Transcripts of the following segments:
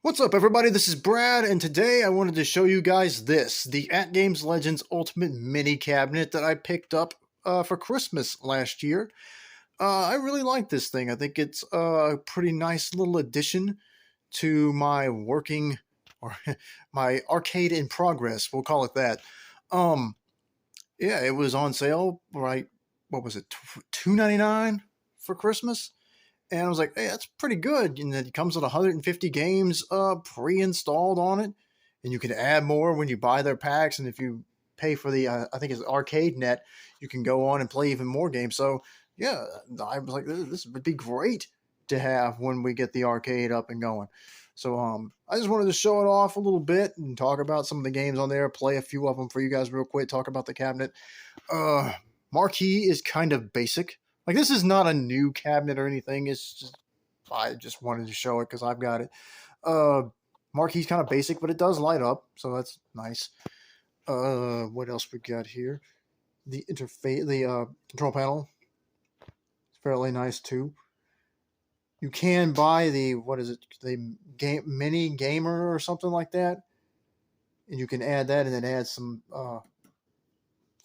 What's up, everybody? This is Brad, and today I wanted to show you guys this, the AtGames Legends Ultimate Mini Cabinet that I picked up for Christmas last year. I really like this thing. I think it's a pretty nice little addition to my working, or my arcade in progress, we'll call it that. Um, yeah, it was on sale, right? What was it, $2.99 for Christmas? And I was like, hey, that's pretty good. And it comes with 150 games pre-installed on it. And you can add more when you buy their packs. And if you pay for the, I think it's Arcade Net, you can go on and play even more games. So, yeah, I was like, this would be great to have when we get the arcade up and going. So, I just wanted to show it off a little bit and talk about some of the games on there, play a few of them for you guys real quick, talk about the cabinet. Uh, Marquee is kind of basic. Like, this is not a new cabinet or anything. It's just, I just wanted to show it because I've got it. Marquee's kind of basic, but it does light up, so that's nice. What else we got here? The interface, the control panel, it's fairly nice too. You can buy the, what is it, the mini gamer or something like that, and you can add that, and then add some.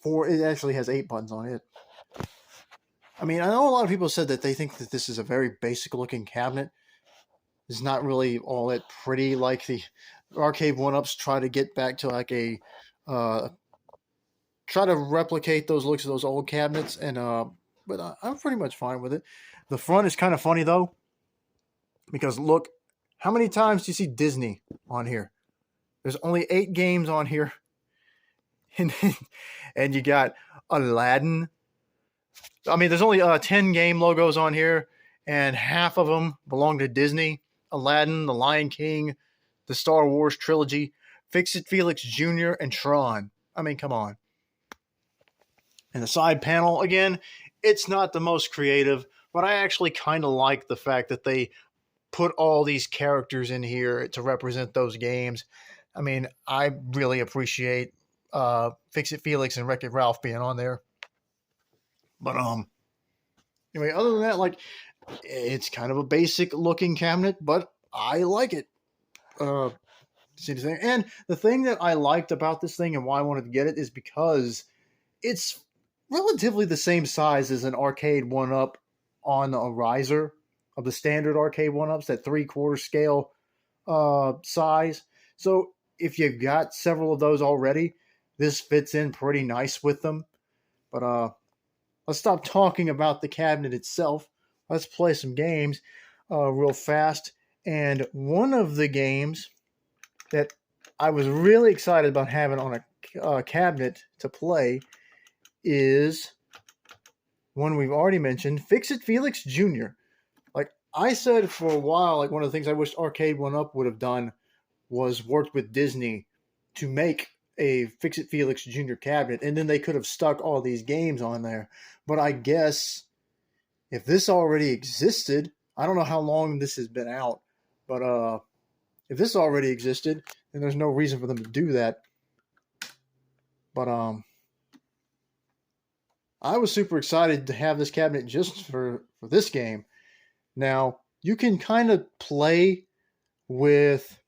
It actually has 8 buttons on it. I mean, I know a lot of people said that they think that this is a very basic looking cabinet. It's not really all that pretty like the arcade one-ups try to get back to like a try to replicate those looks of those old cabinets, and but I'm pretty much fine with it. The front is kind of funny though, because look, how many times do you see Disney on here? There's only 8 games on here, and you got Aladdin. I mean, there's only 10 game logos on here, and half of them belong to Disney. Aladdin, The Lion King, the Star Wars trilogy, Fix-It Felix Jr., and Tron. I mean, come on. And the side panel, again, it's not the most creative, but I actually kind of like the fact that they put all these characters in here to represent those games. I mean, I really appreciate Fix-It Felix and Wreck-It Ralph being on there. But anyway, other than that, like, it's kind of a basic looking cabinet, but I like it. And the thing that I liked about this thing and why I wanted to get it is because it's relatively the same size as an arcade one up on a riser of the standard arcade one ups, that 3/4 scale size. So if you've got several of those already, this fits in pretty nice with them. But let's stop talking about the cabinet itself. Let's play some games real fast. And one of the games that I was really excited about having on a cabinet to play is one we've already mentioned, Fix-It Felix Jr. Like, I said for a while, like, one of the things I wish Arcade One Up would have done was worked with Disney to make a Fix-It Felix Jr. cabinet, and then they could have stuck all these games on there. But I guess if this already existed, I don't know how long this has been out, but if this already existed, then there's no reason for them to do that. But I was super excited to have this cabinet just for this game. Now, you can kind of play with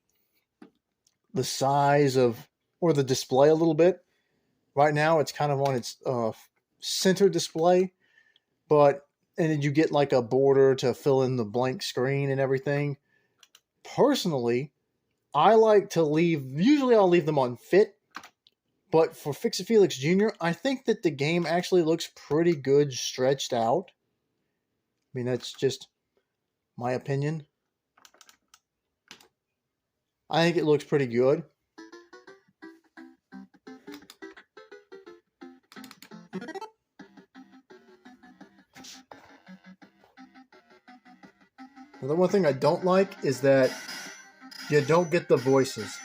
the size of, or the display a little bit. Right now, it's kind of on its center display, and then you get like a border to fill in the blank screen and everything. Personally, I like to usually I'll leave them on fit, but for Fix-It Felix Jr., I think that the game actually looks pretty good stretched out. I mean, that's just my opinion. I think it looks pretty good. The one thing I don't like is that you don't get the voices.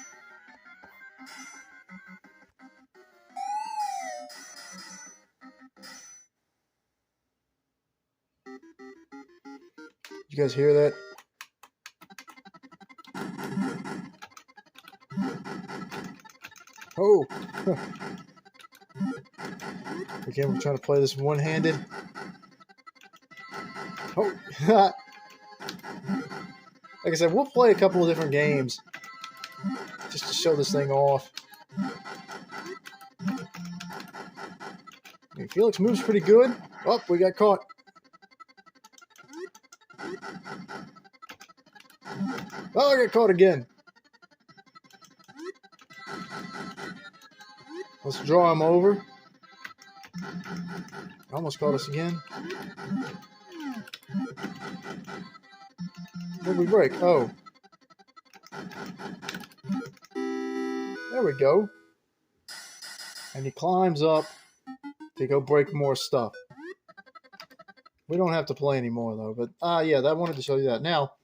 You guys hear that? Oh! Again, we're trying to play this one-handed. Oh! Like I said, we'll play a couple of different games just to show this thing off. I mean, Felix moves pretty good. Oh, we got caught. Oh, I got caught again. Let's draw him over. Almost caught us again. Where'd we break? Oh. There we go. And he climbs up to go break more stuff. We don't have to play anymore, though. But, yeah, I wanted to show you that. Now,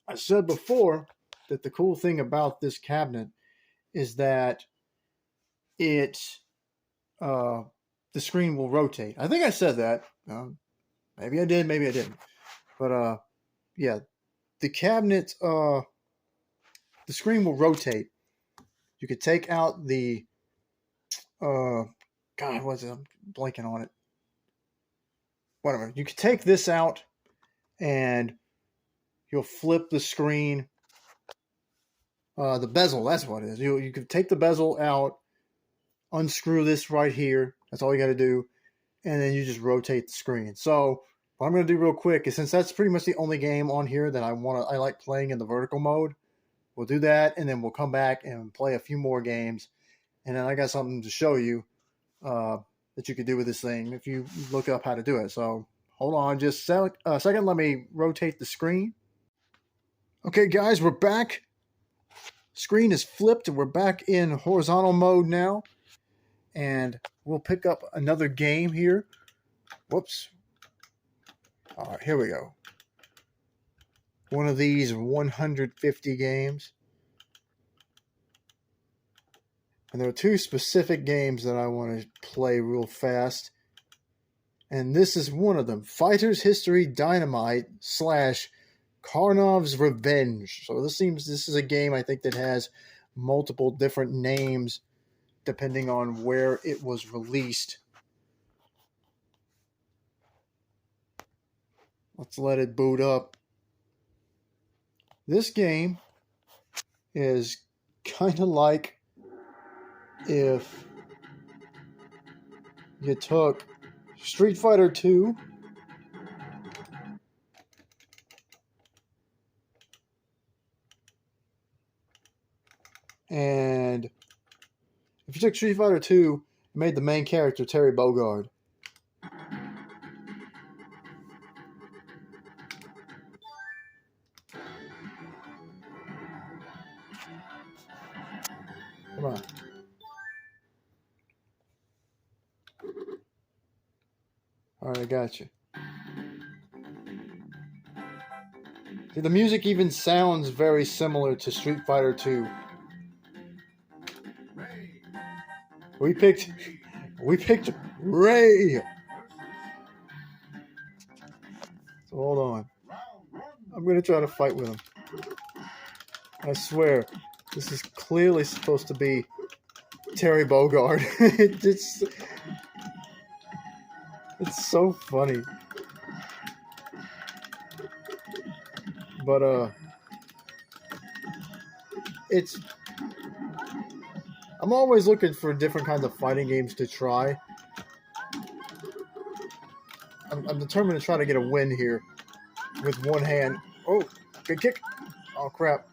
I said before that the cool thing about this cabinet is that the screen will rotate. I think I said that. Maybe I did, maybe I didn't. But, yeah, the cabinet, the screen will rotate. You could take out the, God, what's it? I'm blanking on it. Whatever. You could take this out and you'll flip the screen. The bezel, that's what it is. You could take the bezel out, unscrew this right here. That's all you got to do. And then you just rotate the screen. So what I'm going to do real quick is, since that's pretty much the only game on here that I like playing in the vertical mode, we'll do that, and then we'll come back and play a few more games. And then I got something to show you that you could do with this thing if you look up how to do it. So hold on just a second. Let me rotate the screen. Okay, guys, we're back. Screen is flipped, and we're back in horizontal mode now. And we'll pick up another game here. Whoops. All right, here we go. One of these 150 games. And there are two specific games that I want to play real fast. And this is one of them. Fighter's History Dynamite / Karnov's Revenge. So this is a game I think that has multiple different names depending on where it was released. Let's let it boot up. This game is kind of like if you took Street Fighter 2 and if you took Street Fighter 2 and made the main character Terry Bogard. Come on. All right, I got you. See, the music even sounds very similar to Street Fighter 2. We picked Ray. So hold on. I'm going to try to fight with him. I swear, this is clearly supposed to be Terry Bogard. It's so funny. But I'm always looking for different kinds of fighting games to try. I'm determined to try to get a win here with one hand. Oh, good kick. Oh, crap.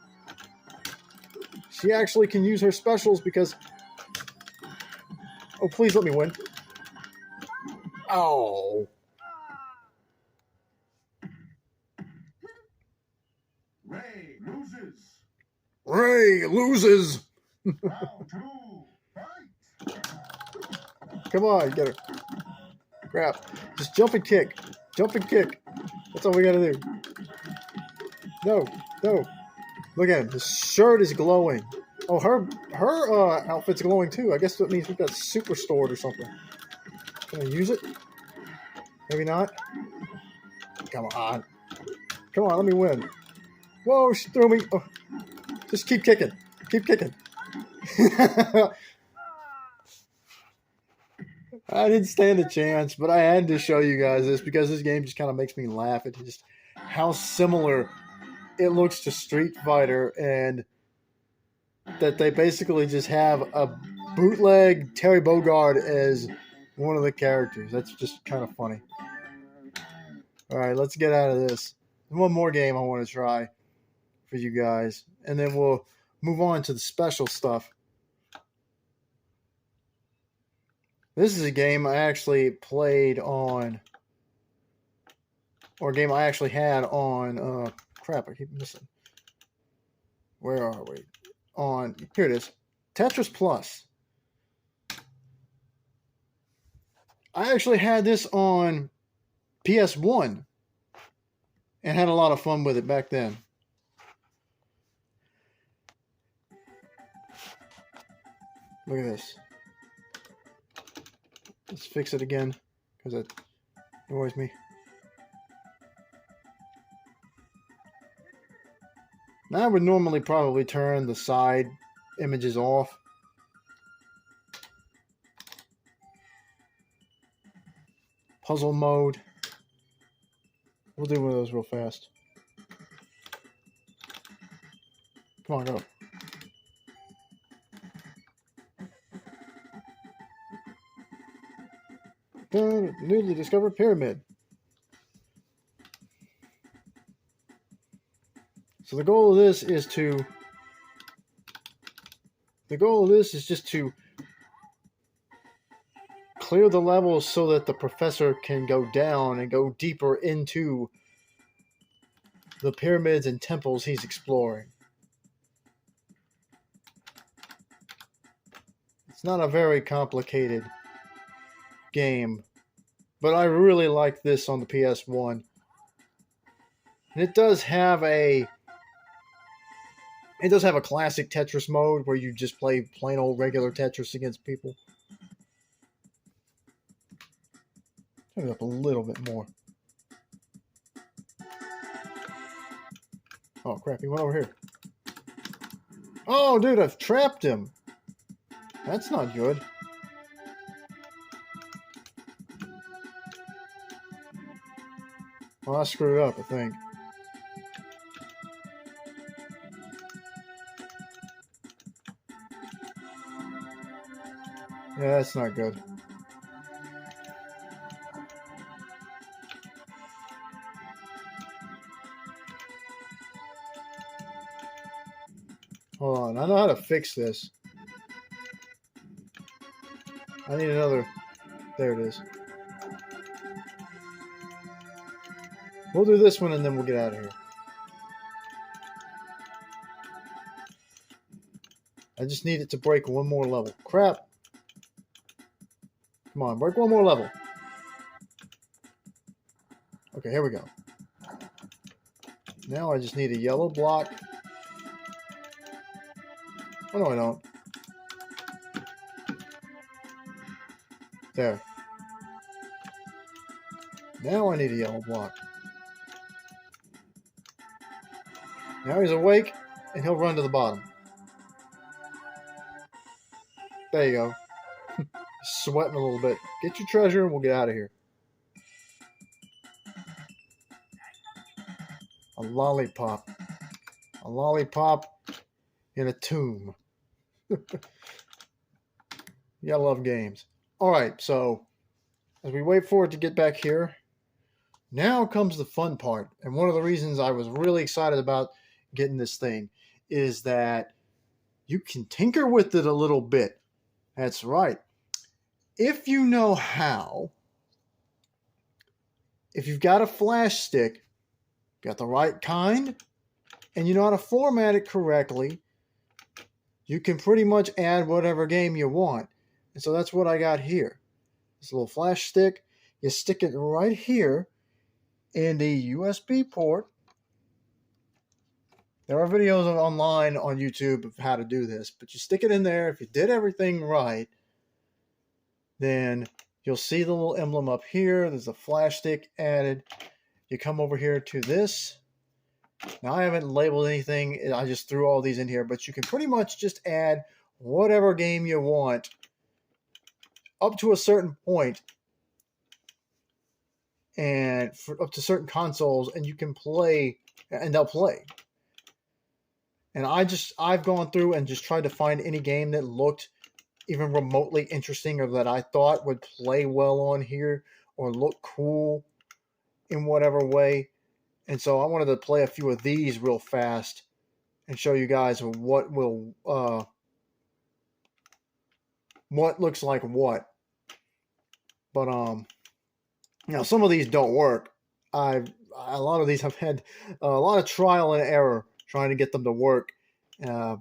She actually can use her specials because... Oh, please let me win. Oh. Ray loses. Ray loses. Round 2, fight. Come on, get her. Crap. Just jump and kick. Jump and kick. That's all we gotta do. No. Look at him. His shirt is glowing. Oh, her outfit's glowing too. I guess that means we got super stored or something. Can I use it? Maybe not. Come on. Come on, let me win. Whoa, she threw me. Oh, just keep kicking. Keep kicking. I didn't stand a chance, but I had to show you guys this because this game just kind of makes me laugh at just how similar it looks to Street Fighter, and that they basically just have a bootleg Terry Bogard as one of the characters. That's just kind of funny. All right, let's get out of this. One more game I want to try for you guys, and then we'll move on to the special stuff. This is a game I actually played on, or a game I actually had on, crap, I keep missing. Where are we? On, here it is, Tetris Plus. I actually had this on PS1 and had a lot of fun with it back then. Look at this. Let's fix it again because it annoys me. Now I would normally probably turn the side images off. Puzzle mode. We'll do one of those real fast. Come on, go. Newly discovered pyramid. So the goal of this is just to clear the levels so that the professor can go down and go deeper into the pyramids and temples he's exploring. It's not a very complicated game, but I really like this on the PS1. And it does have a classic Tetris mode where you just play plain old regular Tetris against people. Turn it up a little bit more. Oh crap, he went over here. Oh dude, I've trapped him. That's not good. Well, I screwed up, I think. Yeah, that's not good. Hold on, I know how to fix this. I need another. There it is. We'll do this one and then we'll get out of here. I just need it to break one more level. Crap. Come on, break one more level. Okay, here we go. Now I just need a yellow block. Oh, no, I don't. There. Now I need a yellow block. Now he's awake, and he'll run to the bottom. There you go. Sweating a little bit. Get your treasure, and we'll get out of here. A lollipop. A lollipop in a tomb. Yeah, I love games. Alright, so as we wait for it to get back here, now comes the fun part. And one of the reasons I was really excited about getting this thing is that you can tinker with it a little bit. That's right. If you know how, if you've got a flash stick, got the right kind, and you know how to format it correctly, you can pretty much add whatever game you want. And so that's what I got here. This little flash stick, you stick it right here in the USB port. There are videos online on YouTube of how to do this, but you stick it in there. If you did everything right, then you'll see the little emblem up here. There's a flash stick added. You come over here to this. Now, I haven't labeled anything. I just threw all these in here, but you can pretty much just add whatever game you want up to a certain point and up to certain consoles, and you can play, and they'll play. And I've gone through and just tried to find any game that looked even remotely interesting or that I thought would play well on here or look cool in whatever way. And so I wanted to play a few of these real fast and show you guys what looks like what. But some of these don't work. A lot of these I've had a lot of trial and error trying to get them to work.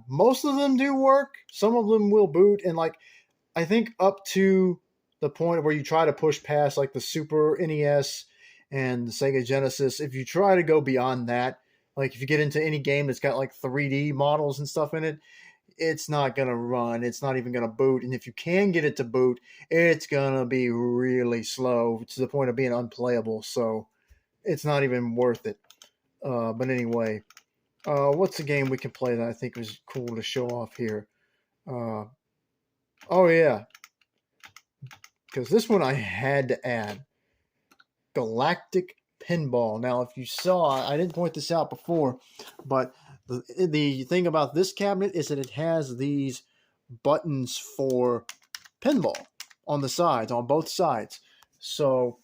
Most of them do work. Some of them will boot, and like I think up to the point where you try to push past like the Super NES and the Sega Genesis. If you try to go beyond that, like if you get into any game that's got like 3D models and stuff in it, it's not going to run. It's not even going to boot. And if you can get it to boot, it's going to be really slow to the point of being unplayable. So it's not even worth it. But anyway, what's a game we can play that I think was cool to show off here? Oh, yeah. Because this one I had to add. Galactic Pinball. Now, if you saw, I didn't point this out before, but the thing about this cabinet is that it has these buttons for pinball on the sides, on both sides. So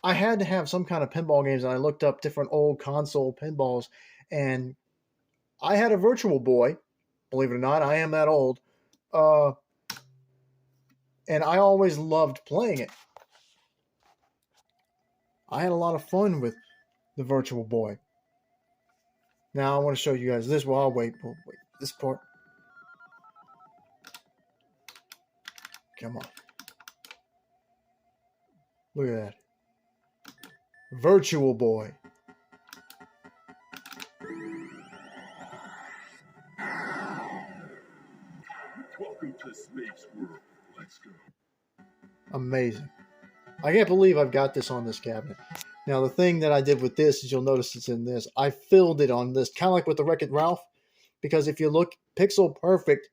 I had to have some kind of pinball games, and I looked up different old console pinballs, and I had a Virtual Boy. Believe it or not, I am that old. And I always loved playing it. I had a lot of fun with the Virtual Boy. Now I want to show you guys this. Well, I'll wait. We'll wait. This part. Come on. Look at that. Virtual Boy. Welcome to Space World. Let's go. Amazing. I can't believe I've got this on this cabinet. Now, the thing that I did with this is you'll notice it's in this. I filled it on this, kind of like with the Wreck-It Ralph, because if you look, Pixel Perfect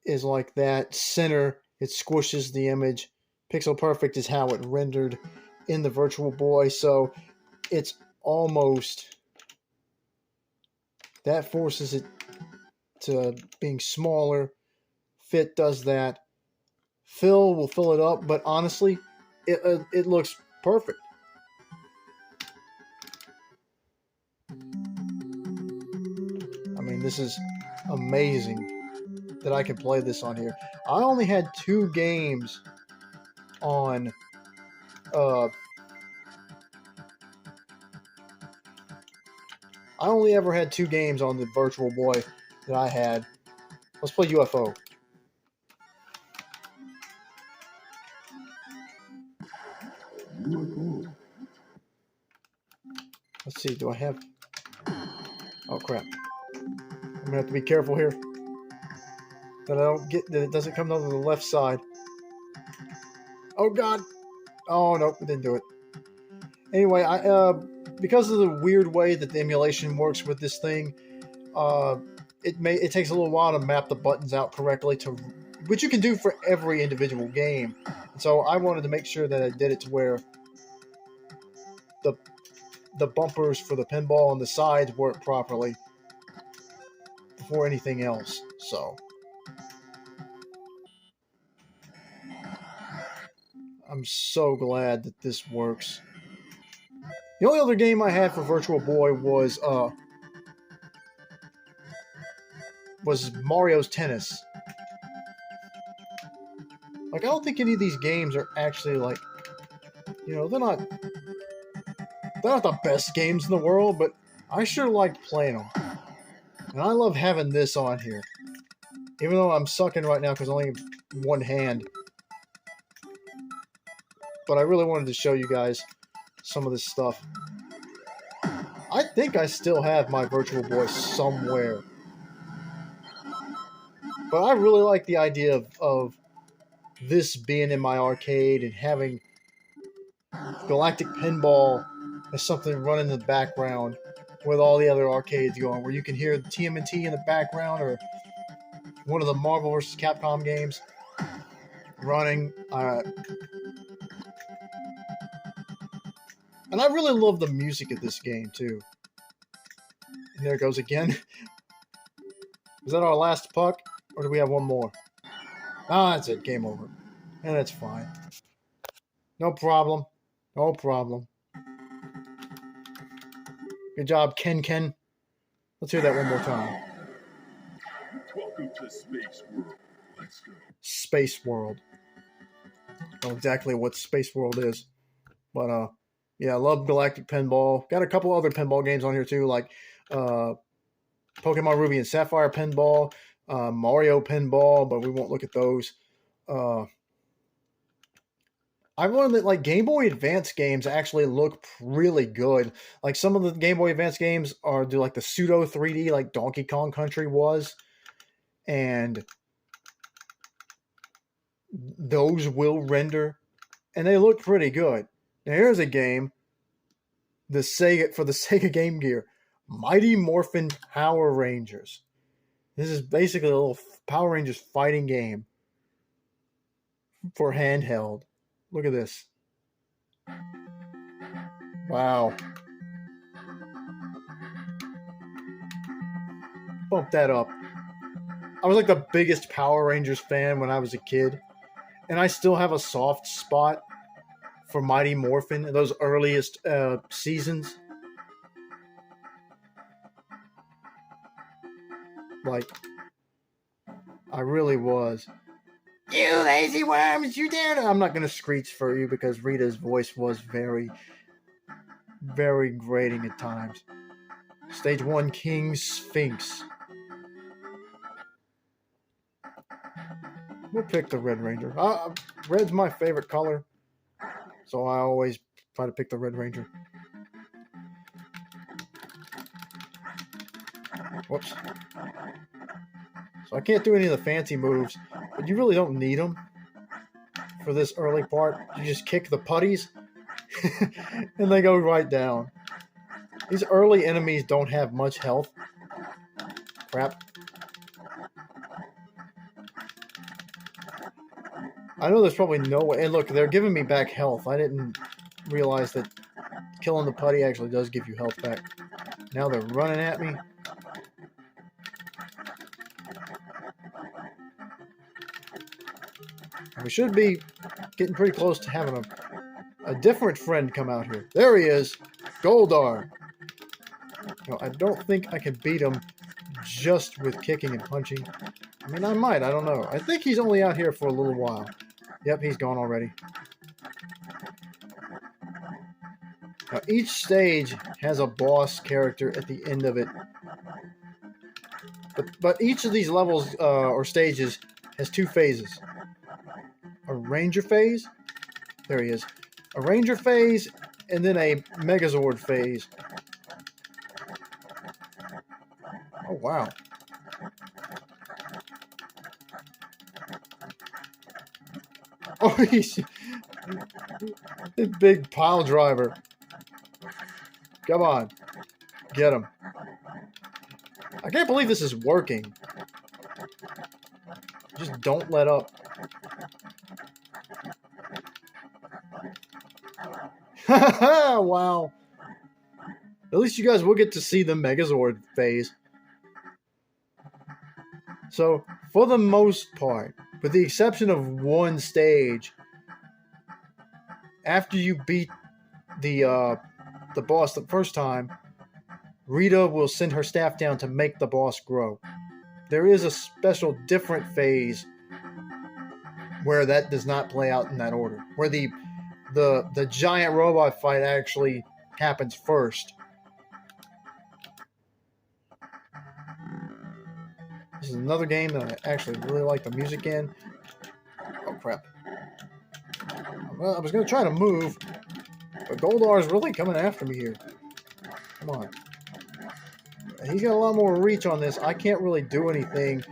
is like that center. It squishes the image. Pixel Perfect is how it rendered in the Virtual Boy, so it's almost... That forces it to being smaller. Fit does that. Fill will fill it up, but honestly, it looks perfect. I mean, this is amazing that I can play this on here. I only had 2 games on I only ever had 2 games on the Virtual Boy that I had. Let's play UFO. Let's see, do I have... Oh, crap. I'm going to have to be careful here. That I don't get... That it doesn't come down to the left side. Oh, God! Oh, nope, it didn't do it. Anyway, because of the weird way that the emulation works with this thing, it takes a little while to map the buttons out correctly, which you can do for every individual game. So I wanted to make sure that I did it to where the bumpers for the pinball on the sides work properly before anything else. So I'm so glad that this works. The only other game I had for Virtual Boy was Mario's Tennis. Like, I don't think any of these games are actually like, they're not the best games in the world, but I sure like playing them. And I love having this on here. Even though I'm sucking right now because I only have one hand. But I really wanted to show you guys some of this stuff. I think I still have my Virtual Boy somewhere. But I really like the idea of this being in my arcade and having Galactic Pinball as something running in the background with all the other arcades going, where you can hear the TMNT in the background or one of the Marvel vs. Capcom games running. And I really love the music of this game, too. And there it goes again. Is that our last puck? Or do we have one more? Ah, that's it. Game over. And that's fine. No problem. No problem. Good job, Ken Ken. Let's hear that one more time. Welcome to Space World. Let's go. Space World. I don't know exactly what Space World is. But, yeah, I love Galactic Pinball. Got a couple other pinball games on here, too, like Pokemon Ruby and Sapphire Pinball, Mario Pinball, but we won't look at those. I learned that like Game Boy Advance games actually look really good. Like some of the Game Boy Advance games do like the pseudo 3D, like Donkey Kong Country was, and those will render, and they look pretty good. Now here's a game, the Sega Game Gear, Mighty Morphin Power Rangers. This is basically a little Power Rangers fighting game for handheld. Look at this. Wow. Bump that up. I was like the biggest Power Rangers fan when I was a kid. And I still have a soft spot for Mighty Morphin in those earliest seasons. Like, I really was. You lazy worms, you dare to... I'm not going to screech for you because Rita's voice was very, very grating at times. Stage 1, King Sphinx. We'll pick the Red Ranger. Red's my favorite color, so I always try to pick the Red Ranger. Whoops. So I can't do any of the fancy moves, but you really don't need them for this early part. You just kick the putties, and they go right down. These early enemies don't have much health. Crap. I know there's probably no way. And look, they're giving me back health. I didn't realize that killing the putty actually does give you health back. Now they're running at me. We should be getting pretty close to having a different friend come out here. There he is. Goldar. No, I don't think I can beat him just with kicking and punching. I mean, I might. I don't know. I think he's only out here for a little while. Yep, he's gone already. Now, each stage has a boss character at the end of it. But each of these levels or stages has two phases. A Ranger phase. There he is. A Ranger phase and then a Megazord phase. Oh, wow. Oh, he's a big pile driver. Come on. Get him. I can't believe this is working. Just don't let up. Wow. At least you guys will get to see the Megazord phase. So, for the most part, with the exception of one stage, after you beat the boss the first time, Rita will send her staff down to make the boss grow. There is a special different phase where that does not play out in that order, where the giant robot fight actually happens first. This is another game that I actually really like the music in. Oh, crap. Well, I was going to try to move, but Goldar is really coming after me here. Come on. He's got a lot more reach on this. I can't really do anything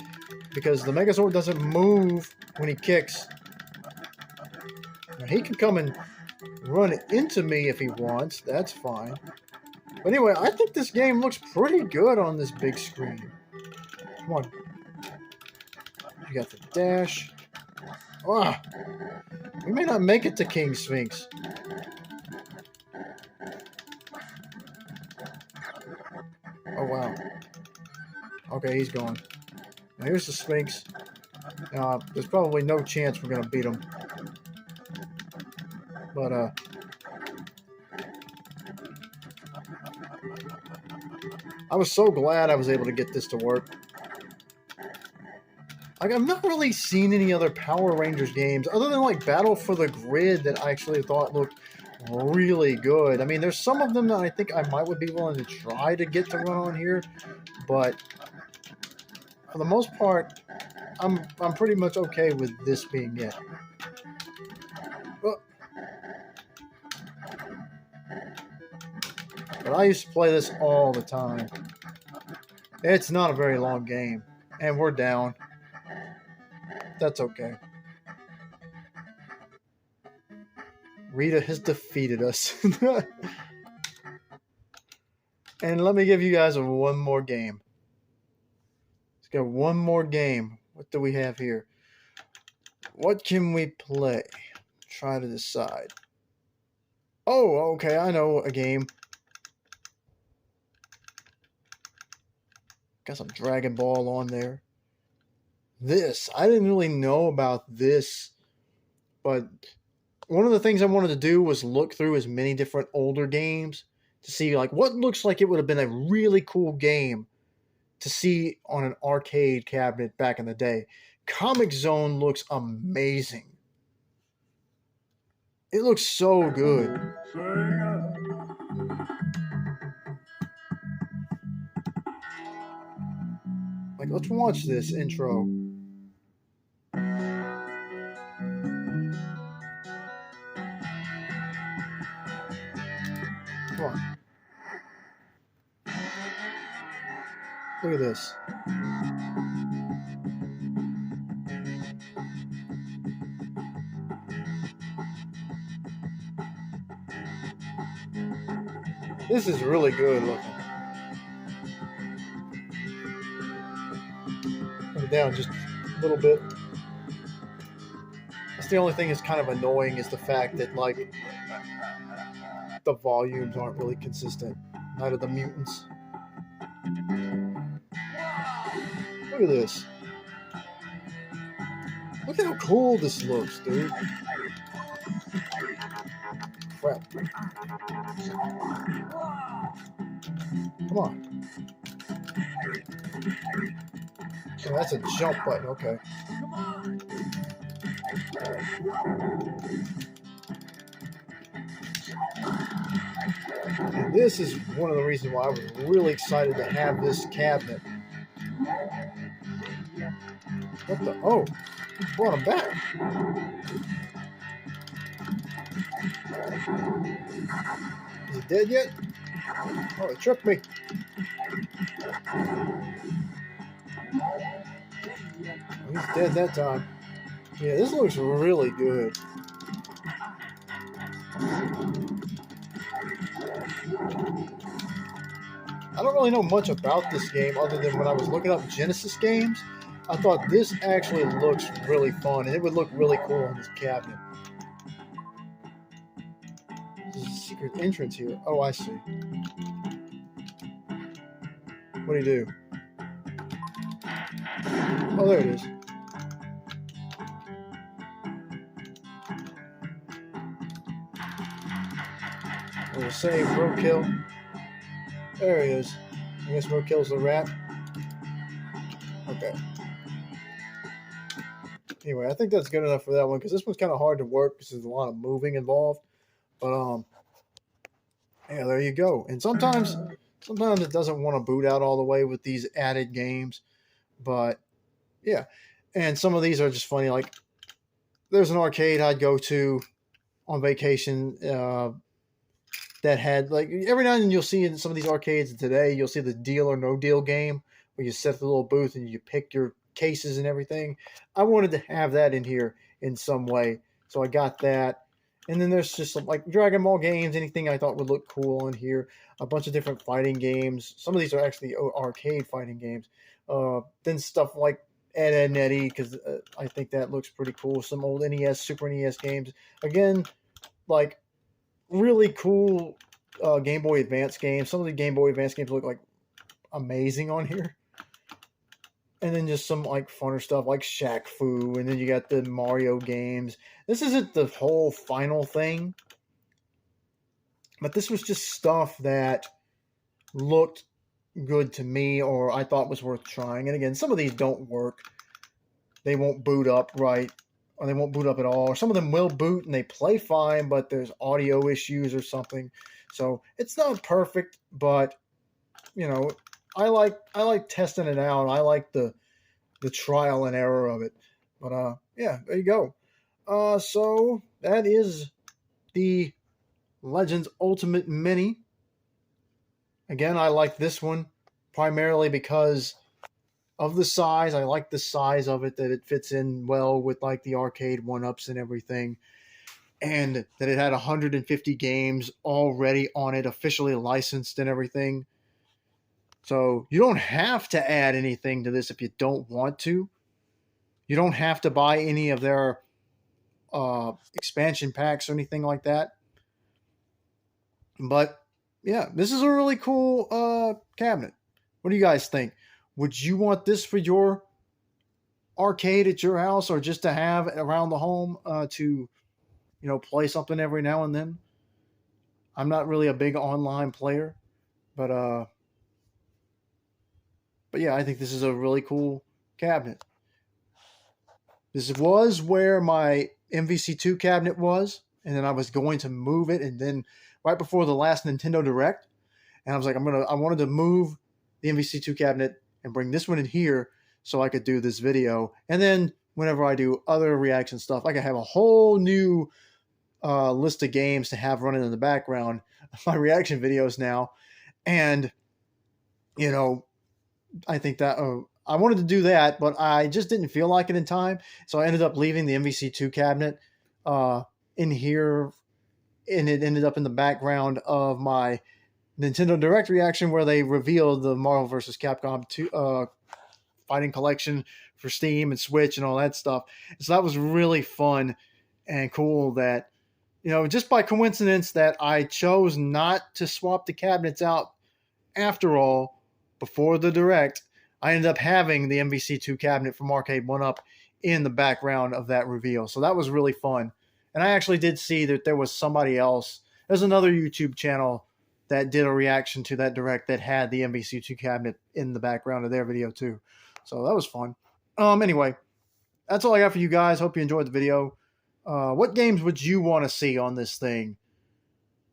because the Megazord doesn't move when he kicks. Now, he can come and run into me if he wants. That's fine. But anyway, I think this game looks pretty good on this big screen. Come on. You got the dash. Ah! We may not make it to King Sphinx. Oh, wow. Okay, he's gone. Now here's the Sphinx. There's probably no chance we're going to beat him. But, I was so glad I was able to get this to work. Like, I've not really seen any other Power Rangers games other than, like, Battle for the Grid that I actually thought looked really good. I mean, there's some of them that I think I would be willing to try to get to run on here, but for the most part, I'm pretty much okay with this being it. But I used to play this all the time. It's not a very long game, and we're down. That's okay. Rita has defeated us. And let me give you guys one more game. Let's get one more game. What do we have here? What can we play? Try to decide. Oh, okay, I know a game. Got some Dragon Ball on there. This, I didn't really know about this, but one of the things I wanted to do was look through as many different older games to see like what looks like it would have been a really cool game to see on an arcade cabinet back in the day. Comic Zone looks amazing. It looks so good. Like, let's watch this intro. Come on. Look at this. This is really good looking. Put it down just a little bit. That's the only thing that's kind of annoying is the fact that, like, the volumes aren't really consistent. Night of the Mutants. Look at this. Look at how cool this looks, dude. Crap. Come on. Oh, that's a jump button, okay. And this is one of the reasons why I was really excited to have this cabinet. What the? Oh, he brought him back. Is he dead yet? Oh, it tricked me. Oh, he's dead that time. Yeah, this looks really good. I don't really know much about this game other than when I was looking up Genesis games. I thought this actually looks really fun, and it would look really cool on this cabinet. There's a secret entrance here. Oh, I see. What do you do? Oh, there it is. We'll save roadkill. There he is. I guess roadkill's the rat. Okay. Anyway, I think that's good enough for that one because this one's kind of hard to work because there's a lot of moving involved. But yeah, there you go. And sometimes it doesn't want to boot out all the way with these added games, but yeah. And some of these are just funny. Like there's an arcade I'd go to on vacation that had like every now and then you'll see in some of these arcades today you'll see the Deal or No Deal game where you set the little booth and you pick your cases and everything. I wanted to have that in here in some way, so I got that. And then there's just some like Dragon Ball games, anything I thought would look cool on here. A bunch of different fighting games. Some of these are actually arcade fighting games. Then stuff like Ed, Edd n Eddy, because I think that looks pretty cool. Some old NES, Super NES games. Again, like really cool Game Boy Advance games. Some of the Game Boy Advance games look like amazing on here. and then just some like funner stuff like Shaq Fu, and then you got the Mario games. This isn't the whole final thing, but this was just stuff that looked good to me or I thought was worth trying. And again, some of these don't work. They won't boot up right, or they won't boot up at all. Or some of them will boot and they play fine, but there's audio issues or something. So it's not perfect, but you know, I like testing it out. I like the trial and error of it. But yeah, there you go. So that is the Legends Ultimate Mini. Again, I like this one primarily because of the size. I like the size of it, that it fits in well with like the arcade one-ups and everything, and that it had 150 games already on it, officially licensed and everything. So you don't have to add anything to this if you don't want to. You don't have to buy any of their expansion packs or anything like that. But yeah, this is a really cool cabinet. What do you guys think? Would you want this for your arcade at your house, or just to have around the home to play something every now and then? I'm not really a big online player, but yeah, I think this is a really cool cabinet. This was where my MVC2 cabinet was, and then I was going to move it, and then right before the last Nintendo Direct, and I was like, I wanted to move the MVC2 cabinet and bring this one in here so I could do this video, and then whenever I do other reaction stuff, I could have a whole new list of games to have running in the background of my reaction videos now, and I think that I wanted to do that, but I just didn't feel like it in time. So I ended up leaving the MVC2 cabinet in here, and it ended up in the background of my Nintendo Direct reaction where they revealed the Marvel vs. Capcom 2 Fighting Collection for Steam and Switch and all that stuff. So that was really fun and cool that, just by coincidence that I chose not to swap the cabinets out after all before the Direct. I ended up having the MVC2 cabinet from Arcade 1-Up in the background of that reveal. So that was really fun. And I actually did see that there was somebody else. There's another YouTube channel that did a reaction to that Direct that had the MVC2 cabinet in the background of their video too. So that was fun. Anyway, that's all I got for you guys. Hope you enjoyed the video. What games would you want to see on this thing?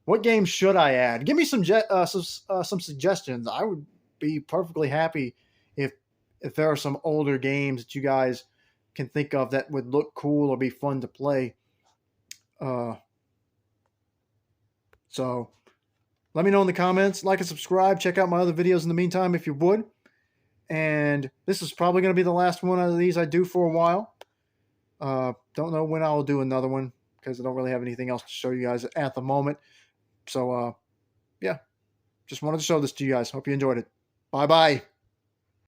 What games should I add? Give me some suggestions. I would be perfectly happy if there are some older games that you guys can think of that would look cool or be fun to play. So let me know in the comments. Like and subscribe. Check out my other videos in the meantime if you would. And this is probably going to be the last one of these I do for a while. Don't know when I'll do another one because I don't really have anything else to show you guys at the moment. So, yeah, just wanted to show this to you guys. Hope you enjoyed it. Bye-bye.